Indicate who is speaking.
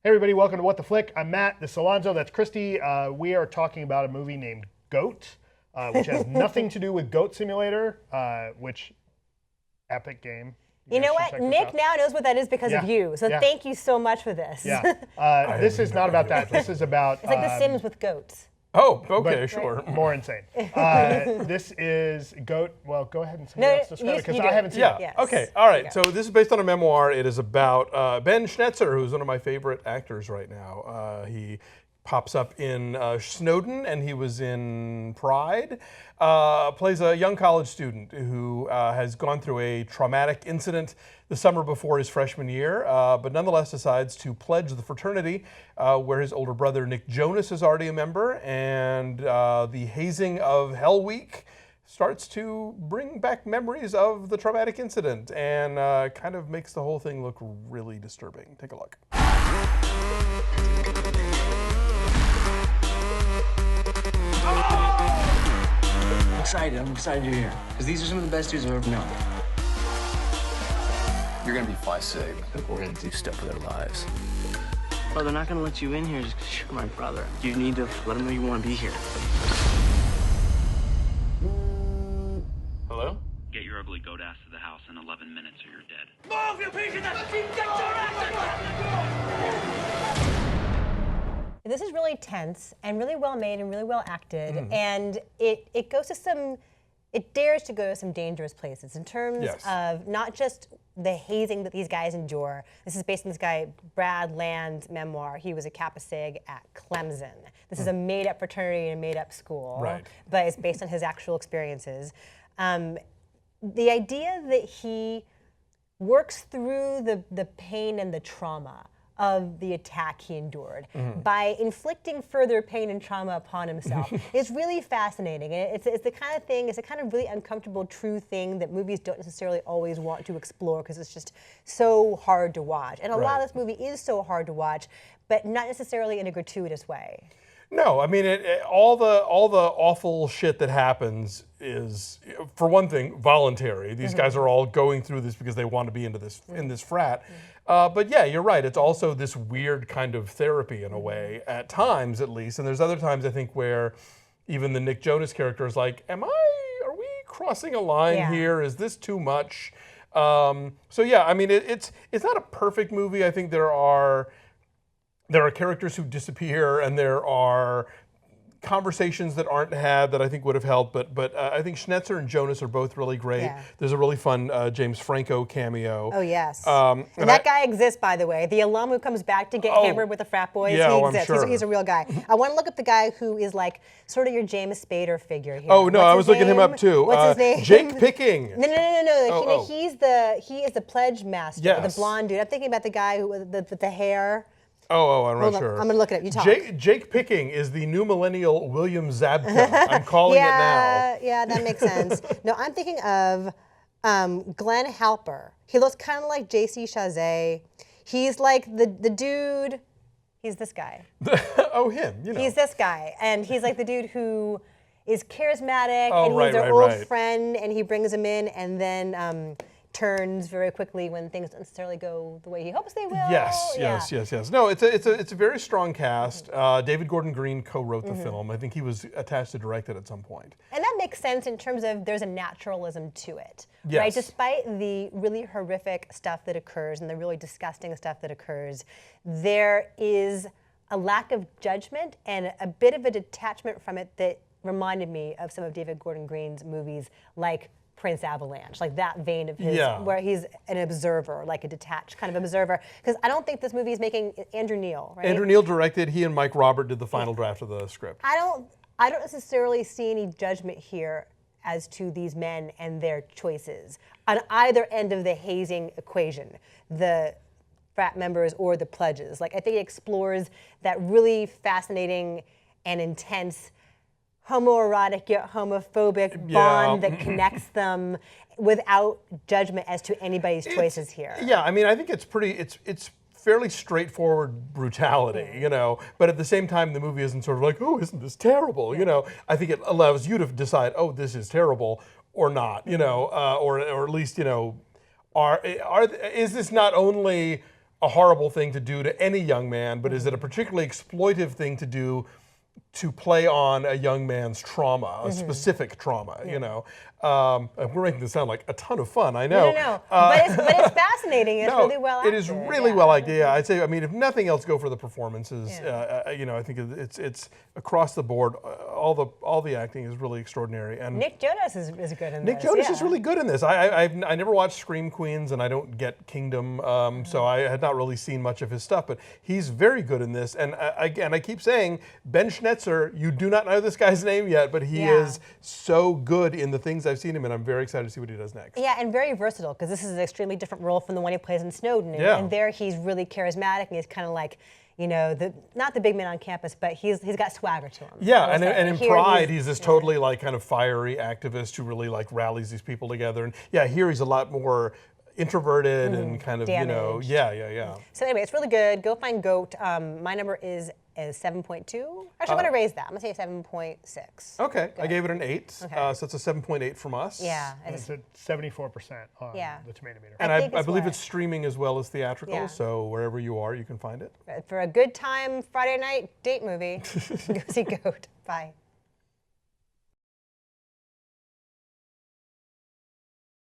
Speaker 1: Hey everybody, welcome to What the Flick. I'm Matt, this is Alonzo, that's Christy. We are talking about a movie named Goat, which has nothing to do with Goat Simulator, which epic game.
Speaker 2: You know what? Nick now knows what that is because of you. So thank you so much for this.
Speaker 1: Yeah. This is not about that. This is about...
Speaker 2: It's like The Sims with goats.
Speaker 3: Oh, okay, sure.
Speaker 1: More insane. This is Goat. Well, go ahead and say let's describe it because I haven't seen it.
Speaker 2: Yes.
Speaker 3: Okay, all right. So this is based on a memoir. It is about Ben Schnetzer, who's one of my favorite actors right now. He pops up in Snowden, and he was in Pride. Plays a young college student who has gone through a traumatic incident the summer before his freshman year, but nonetheless decides to pledge the fraternity where his older brother Nick Jonas is already a member, and the hazing of Hell Week starts to bring back memories of the traumatic incident and kind of makes the whole thing look really disturbing. Take a look.
Speaker 4: I'm excited you're here. Because these are some of the best dudes I've ever known.
Speaker 5: You're gonna be fly sick, but we're gonna do stuff with our lives.
Speaker 4: Bro, they're not gonna let you in here just because you're my brother. You need to let them know you want to be here.
Speaker 3: Hello?
Speaker 6: Get your ugly goat ass to the house in 11 minutes or you're dead.
Speaker 4: Move, you piece of shit! Get your ass!
Speaker 2: This is really tense and really well made and really well acted, and it goes to some, it dares to go to some dangerous places in terms of not just the hazing that these guys endure. This is based on this guy, Brad Land's memoir. He was a Kappa Sig at Clemson. This is a made-up fraternity and a made-up school, but it's based on his actual experiences. The idea that he works through the pain and the trauma of the attack he endured by inflicting further pain and trauma upon himself is really fascinating. And it's the kind of thing, it's a kind of really uncomfortable, true thing that movies don't necessarily always want to explore because it's just so hard to watch. And a lot of this movie is so hard to watch, but not necessarily in a gratuitous way.
Speaker 3: No, I mean, all the awful shit that happens is, for one thing, voluntary. These guys are all going through this because they want to be into this in this frat. But yeah, you're right. It's also this weird kind of therapy in a way, at times at least. And there's other times I think where even the Nick Jonas character is like, are we crossing a line here? Is this too much? So yeah, I mean, it's not a perfect movie. I think there are characters who disappear, and there are conversations that aren't had that I think would have helped, but I think Schnetzer and Jonas are both really great. Yeah. There's a really fun James Franco cameo.
Speaker 2: Oh, yes. And that guy exists, by the way. The alum who comes back to get hammered with the frat boys, he exists.
Speaker 3: I'm sure.
Speaker 2: He's a real guy. I want to look up the guy who is like sort of your James Spader figure here.
Speaker 3: Oh, no, I was looking him up too.
Speaker 2: What's his name?
Speaker 3: Jake Picking.
Speaker 2: No. He is the pledge master, the blonde dude. I'm thinking about the guy who with the hair.
Speaker 3: I'm not sure.
Speaker 2: I'm gonna look it up. You talk.
Speaker 3: Jake Picking is the new millennial William Zabka. I'm calling it now.
Speaker 2: Yeah, that makes sense. No, I'm thinking of Glenn Halper. He looks kind of like J.C. Chazet. He's like the dude. He's this guy.
Speaker 3: Him. You know.
Speaker 2: He's this guy, and he's like the dude who is charismatic, and he's their old friend, and he brings him in, and then turns very quickly when things don't necessarily go the way he hopes they will.
Speaker 3: Yes. No, it's a very strong cast. David Gordon Green co-wrote the film. I think he was attached to direct it at some point.
Speaker 2: And that makes sense in terms of there's a naturalism to it,
Speaker 3: yes.
Speaker 2: right? Despite the really horrific stuff that occurs and the really disgusting stuff that occurs, there is a lack of judgment and a bit of a detachment from it that reminded me of some of David Gordon Green's movies, like Prince Avalanche, like that vein of his, where he's an observer, like a detached kind of observer. Because I don't think this movie is making Andrew Neel, right?
Speaker 3: Andrew Neel directed. He and Mike Robert did the final draft of the script.
Speaker 2: I don't necessarily see any judgment here as to these men and their choices on either end of the hazing equation, the frat members or the pledges. Like I think it explores that really fascinating and intense homoerotic yet homophobic bond that connects them without judgment as to anybody's choices here.
Speaker 3: Yeah, I mean, I think it's fairly straightforward brutality, you know, but at the same time, the movie isn't sort of like, oh, isn't this terrible? You know, I think it allows you to decide, oh, this is terrible or not, you know, or at least, you know, is this not only a horrible thing to do to any young man, but is it a particularly exploitive thing to do to play on a young man's trauma, a specific trauma, you know? We're making this sound like a ton of fun, I know.
Speaker 2: No. But it's fascinating. It's really well acted.
Speaker 3: It is really well acted. Yeah, I'd say, I mean, if nothing else, go for the performances. You know, I think it's across the board. All the acting is really extraordinary. And
Speaker 2: Nick Jonas is good in this.
Speaker 3: Nick Jonas is really good in this. I never watched Scream Queens, and I don't get Kingdom, so I had not really seen much of his stuff, but he's very good in this. And again, I keep saying, Ben Schnetzer, you do not know this guy's name yet, but he is so good in the things I've seen him in. I'm very excited to see what he does next.
Speaker 2: Yeah, and very versatile, because this is an extremely different role from the one he plays in Snowden. And there he's really charismatic, and he's kind of like, you know, not the big man on campus, but he's got swagger to him.
Speaker 3: Yeah, and in Pride, he's this totally like kind of fiery activist who really like rallies these people together. And yeah, here he's a lot more introverted and kind of,
Speaker 2: damaged.
Speaker 3: you know, yeah.
Speaker 2: So anyway, it's really good. Go find Goat. My number is 7.2. Actually, I'm going to raise that. I'm going to say 7.6.
Speaker 3: Okay, I gave it an 8, so it's a 7.8 from us.
Speaker 2: Yeah.
Speaker 1: It's at 74% on the Tomato Meter.
Speaker 3: And I believe it's streaming as well as theatrical, so wherever you are, you can find it.
Speaker 2: For a good time Friday night date movie, go see Goat. Bye.